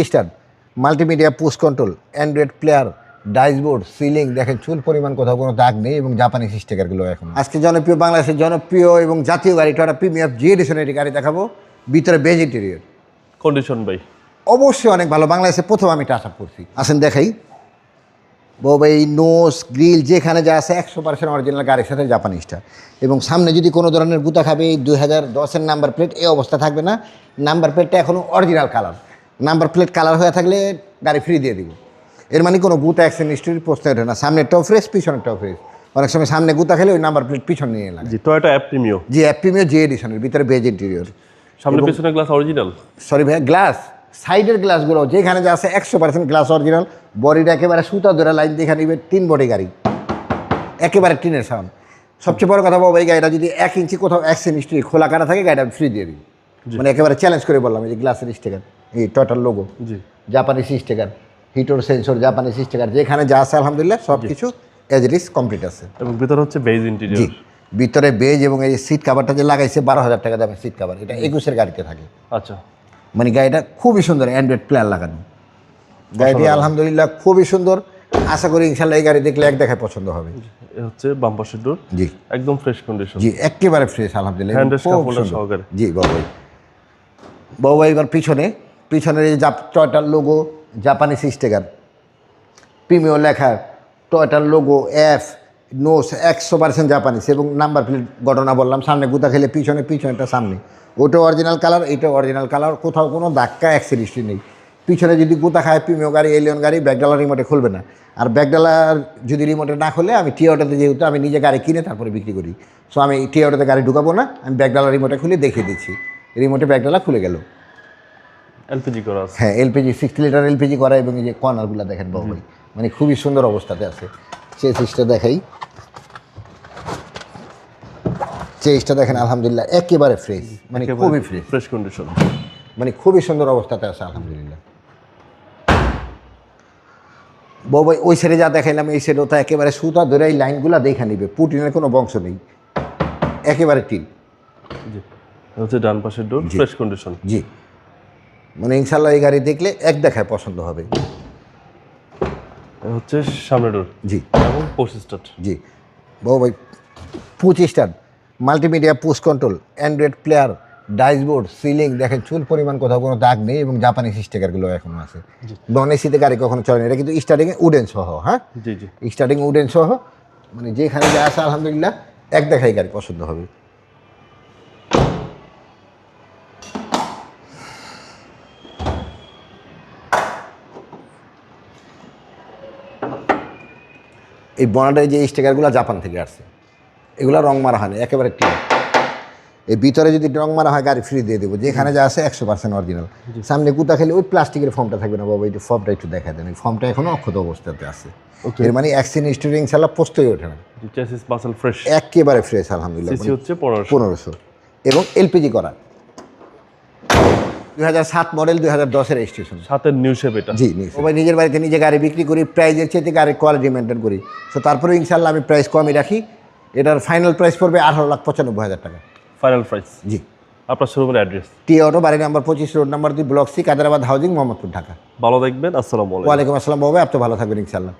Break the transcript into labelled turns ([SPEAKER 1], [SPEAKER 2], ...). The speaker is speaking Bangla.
[SPEAKER 1] Star multimedia push control Android player dashboard ceiling দেখেন চুল পরিমাণ কোথাও কোনো দাগ নেই এবং জাপানি স্টিকারগুলো এখন আজকে জনপ্রিয় বাংলাদেশের জনপ্রিয় এবং জাতীয় গাড়ি টয়টা প্রিমিয়ার জি এডিশনের গাড়ি দেখাবো ভিতরে বেজ ইন্টেরিয়র
[SPEAKER 2] কন্ডিশন ভাই
[SPEAKER 1] অবশ্যই অনেক ভালো বাংলাদেশে প্রথম আমি টাচ আপ করছি আসেন দেখাই বাবা এই নোস গ্রিল যেখানে যা আছে 100% অরিজিনাল গাড়ির সাথে জাপানিজটা এবং সামনে যদি কোনো ধরনের গুতা খাবে এই 2010-এর নাম্বার প্লেট এই অবস্থা থাকবে না নাম্বার প্লেটটা এখনও original colour number plate colour হয়ে থাকলে গাড়ি ফ্রি দিয়ে দিব এর মানে কোনো গুতা অ্যাক্সিডেন্ট হিস্ট্রির প্রশ্ন ওঠে না সামনেরটাও ফ্রেশ পিছনেরটাও ফ্রেশ অনেক সময় সামনে গুতা খেলে ওই নাম্বার প্লেট পিছন নিয়ে লাগে
[SPEAKER 2] জি টয়োটা অ্যাপ প্রিমিও
[SPEAKER 1] জি অ্যাপ প্রিমিয়ার জি এডিশনের ভিতরে বেজ ইন্টেরিয়র
[SPEAKER 2] সামনে পিছনে গ্লাস অরিজিনাল
[SPEAKER 1] সরি ভাইয়া গ্লাস সাইডের গ্লাসগুলো যেখানে যা আছে 100% গ্লাস অরিজিনাল বডিটা একেবারে সুতা ধরে লাইন দেখে নিবে 3 বডি গাড়ি একেবারে টিনের সাউন্ড সবচেয়ে বড় কথা বাবা এই গাড়িটা যদি 1 ইঞ্চি কোথাও অ্যাক্সিডেন্ট হিস্ট্রি খোলা কাটা থাকে গাড়িটা ফ্রি দিয়ে দিই মানে একেবারে চ্যালেঞ্জ করে বললাম এই যে গ্লাসের স্টিকার এই টয়টার লোগো
[SPEAKER 2] জি
[SPEAKER 1] জাপানিজ স্টিকার হিটোর সেন্সর জাপানিজ স্টিকার যেখানে যা আছে আলহামদুলিল্লাহ সব কিছু এজ ইট ইজ কমপ্লিট আছে
[SPEAKER 2] এবং ভিতরে হচ্ছে বেজ
[SPEAKER 1] জি
[SPEAKER 2] ইন্টেরিয়র
[SPEAKER 1] ভিতরে বেজ এবং এই সিট কাভারটা যে লাগাইছে 12,000 টাকা দামের সিট কাভার এটা 21-এর গাড়িতে থাকে
[SPEAKER 2] আচ্ছা
[SPEAKER 1] মানে গাড়িটা খুবই সুন্দর অ্যান্ড্রয়েড প্লেয়ার লাগানো গাড়িটি আলহামদুলিল্লাহ খুবই সুন্দর আশা করি ইনশাল্লাহ এই গাড়ি দেখলে এক দেখায় পছন্দ হবে
[SPEAKER 2] এ হচ্ছে বাম্পার ডোর
[SPEAKER 1] জি
[SPEAKER 2] একদম ফ্রেশ কন্ডিশন
[SPEAKER 1] জি একেবারে ফ্রেশ আলহামদুলিল্লাহ
[SPEAKER 2] হ্যান্ড রেস্ট
[SPEAKER 1] খুব
[SPEAKER 2] কাপ হোল্ডার
[SPEAKER 1] সুন্দর।
[SPEAKER 2] সহকারে
[SPEAKER 1] জি বাবু এবার পিছনের এই টয়টার লোগো জাপানিজ স্টিকার প্রিমিয়ার লেখা টয়টার লোগো এফ নোস 100% জাপানিজ এবং নাম্বার প্লেট ঘটনা বললাম সামনে গুতা খেলে পিছনেটা সামনে ওটা অরিজিনাল কালার এইটা অরিজিনাল কালার কোথাও কোনো ধাক্কা অ্যাক্সিডেন্ট নেই পিছনে যদি গুতা খায় প্রিমিয়ার গাড়ি এলিয়ন গাড়ি ব্যাকডালার রিমোটে খুলবে না আর ব্যাকডালার যদি রিমোটে না খুলে আমি টিঅটোতে যেহেতু আমি নিজে গাড়ি কিনে তারপরে বিক্রি করি সো আমি টিঅটোতে গাড়ি ঢুকাবো না আমি ব্যাকডালার রিমোটে খুলে দেখিয়ে দিচ্ছি রিমোটে ব্যাকডালা খুলে গেল
[SPEAKER 2] এলপিজি করা আছে
[SPEAKER 1] হ্যাঁ এলপিজি 60 লিটার এলপিজি করা এবং এই যে কর্নারগুলো দেখেন বাবু ভাই মানে খুবই সুন্দর অবস্থাতে আছে চেসিসটা দেখাই চেসটা দেখেন আলহামদুলিল্লাহ একেবারে ফ্রেশ মানে খুবই ফ্রেশ
[SPEAKER 2] ফ্রেশ কন্ডিশন
[SPEAKER 1] মানে খুবই সুন্দর অবস্থাতে আছে আলহামদুলিল্লাহ বাবু ভাই ওই সাইডে যা দেখাইলাম এই সাইডে তো একেবারে সুতা ধরে এই লাইনগুলো দেখা নিবে পুটিনের কোনো বংশ নেই একেবারে টিন
[SPEAKER 2] জি এ হচ্ছে ডান পাশের ডোর ফ্রেশ কন্ডিশন
[SPEAKER 1] জি মানে ইনশাল্লাহ এই গাড়ি দেখলে এক দেখায় পছন্দ হবে
[SPEAKER 2] এ হচ্ছে সামনে ডোর
[SPEAKER 1] জি
[SPEAKER 2] এবং পোস্ট স্টার্ট
[SPEAKER 1] জি বাবু ভাই 25 multimedia push control Android player dashboard ceiling দেখেন চুল পরিমাণ কোথাও কোনো দাগ নেই এবং জাপানি স্টিকারগুলো এখনও আছে নন এসিতে গাড়ি কখনো চলে না এটা কিন্তু স্টার্টিংয়ে উডেন সহ হ্যাঁ
[SPEAKER 2] জি জি
[SPEAKER 1] স্টার্টিং উডেন সহ মানে যেখানে যা আছে আলহামদুলিল্লাহ এক দেখাই গাড়ি পছন্দ হবে এই বনাটের যে স্টিকারগুলো জাপান থেকে আসছে এগুলো রং মারা হয় না একেবারে ক্লিয়ার এই ভিতরে যদি রং মারা হয় গাড়ি ফ্রি দিয়ে দেবো যেখানে যা আছে 100% অরিজিনাল সামনে কুতা খেলে ওই প্লাস্টিকের ফর্মটা থাকবে না বাবা এই ফর্মটা একটু দেখা দেন এই ফর্মটা এখনও অক্ষত অবস্থাতে আছে এর মানে অ্যাক্সিডেন্ট হিস্ট্রি ইনশাল্লাহ পোস্টই ওঠে না
[SPEAKER 2] চেসিস মাসল ফ্রেশ
[SPEAKER 1] একেবারে ফ্রেশ আলহামদুলিল্লাহ
[SPEAKER 2] সিসি হচ্ছে
[SPEAKER 1] 1500 এবং এলপিজি করা 2007 মডেল 2010-এর রেজিস্ট্রেশন
[SPEAKER 2] সাথের নিউ শেপ এটা
[SPEAKER 1] জি সবাই নিজের বাড়িতে নিজে গাড়ি বিক্রি করি প্রাইজের চেয়ে গাড়ির কোয়ালিটি মেনটেন করি তো তারপরে ইনশাল্লাহ আমি প্রাইস কমই রাখি এটার ফাইনাল প্রাইস পড়বে 18,95,000 টাকা
[SPEAKER 2] ফাইনাল প্রাইস
[SPEAKER 1] জি
[SPEAKER 2] আপনার শোরুমের অ্যাড্রেস
[SPEAKER 1] টিঅটো বাড়ি number 25 road number 2 block C Kaderabad housing Mohammadpur Dhaka
[SPEAKER 2] ভালো দেখবেন আসসালামু আলাইকুম
[SPEAKER 1] ওয়ালাইকুম আসসালাম বাবা আপনি ভালো থাকবেন ইনশাল্লাহ